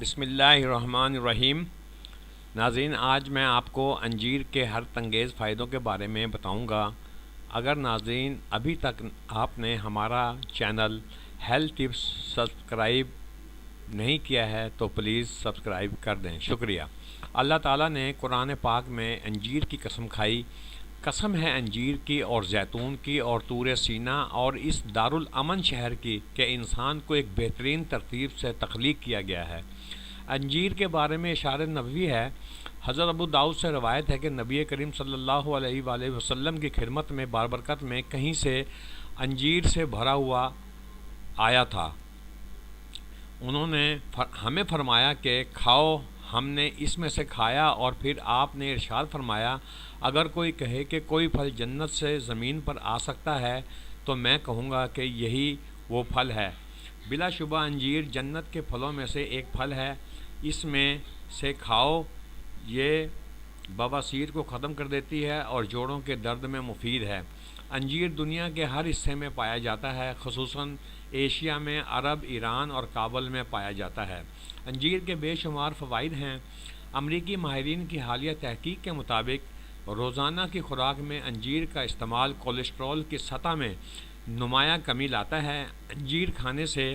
بسم اللہ الرحمن الرحیم۔ ناظرین، آج میں آپ کو انجیر کے حیرت انگیز فائدوں کے بارے میں بتاؤں گا۔ اگر ناظرین ابھی تک آپ نے ہمارا چینل ہیلتھ ٹپس سبسکرائب نہیں کیا ہے تو پلیز سبسکرائب کر دیں، شکریہ۔ اللہ تعالیٰ نے قرآن پاک میں انجیر کی قسم کھائی۔ قسم ہے انجیر کی اور زیتون کی اور طور سینا اور اس دارالامن شہر کی کہ انسان کو ایک بہترین ترتیب سے تخلیق کیا گیا ہے۔ انجیر کے بارے میں اشارہ نبوی ہے۔ حضرت ابو داؤد سے روایت ہے کہ نبی کریم صلی اللہ علیہ وآلہ وسلم کی خدمت میں بابرکت میں کہیں سے انجیر سے بھرا ہوا آیا تھا۔ انہوں نے ہمیں فرمایا کہ کھاؤ۔ ہم نے اس میں سے کھایا اور پھر آپ نے ارشاد فرمایا، اگر کوئی کہے کہ کوئی پھل جنت سے زمین پر آ سکتا ہے تو میں کہوں گا کہ یہی وہ پھل ہے۔ بلا شبہ انجیر جنت کے پھلوں میں سے ایک پھل ہے۔ اس میں سے کھاؤ، یہ بواسیر کو ختم کر دیتی ہے اور جوڑوں کے درد میں مفید ہے۔ انجیر دنیا کے ہر حصے میں پایا جاتا ہے، خصوصاً ایشیا میں، عرب، ایران اور کابل میں پایا جاتا ہے۔ انجیر کے بے شمار فوائد ہیں۔ امریکی ماہرین کی حالیہ تحقیق کے مطابق روزانہ کی خوراک میں انجیر کا استعمال کولیسٹرول کی سطح میں نمایاں کمی لاتا ہے۔ انجیر کھانے سے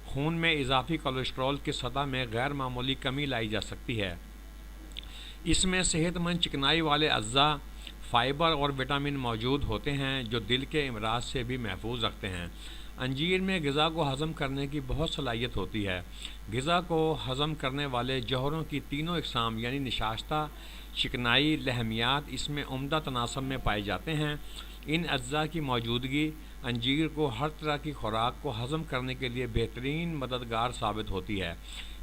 خون میں اضافی کولیسٹرول کی سطح میں غیر معمولی کمی لائی جا سکتی ہے۔ اس میں صحت مند چکنائی والے اجزاء، فائبر اور وٹامن موجود ہوتے ہیں جو دل کے امراض سے بھی محفوظ رکھتے ہیں۔ انجیر میں غذا کو ہضم کرنے کی بہت صلاحیت ہوتی ہے۔ غذا کو ہضم کرنے والے جوہروں کی تینوں اقسام یعنی نشاستہ، چکنائی، لحمیات اس میں عمدہ تناسب میں پائے جاتے ہیں۔ ان اجزاء کی موجودگی انجیر کو ہر طرح کی خوراک کو ہضم کرنے کے لیے بہترین مددگار ثابت ہوتی ہے۔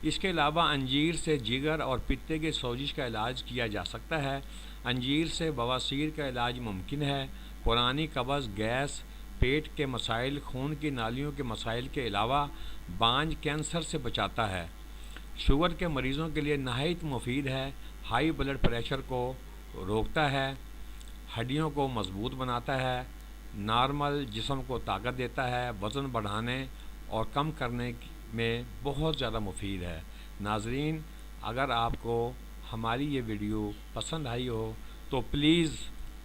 اس کے علاوہ انجیر سے جگر اور پتے کی سوزش کا علاج کیا جا سکتا ہے۔ انجیر سے بواسیر کا علاج ممکن ہے۔ پرانی قبض، گیس، پیٹ کے مسائل، خون کی نالیوں کے مسائل کے علاوہ بانجھ کینسر سے بچاتا ہے۔ شوگر کے مریضوں کے لیے نہایت مفید ہے۔ ہائی بلڈ پریشر کو روکتا ہے، ہڈیوں کو مضبوط بناتا ہے، نارمل جسم کو طاقت دیتا ہے، وزن بڑھانے اور کم کرنے میں بہت زیادہ مفید ہے۔ ناظرین، اگر آپ کو ہماری یہ ویڈیو پسند آئی ہو تو پلیز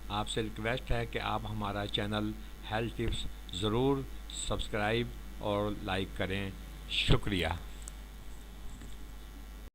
آپ سے ریکویسٹ ہے کہ آپ ہمارا چینل ہیلتھ ٹپس ضرور سبسکرائب اور لائک کریں، شکریہ۔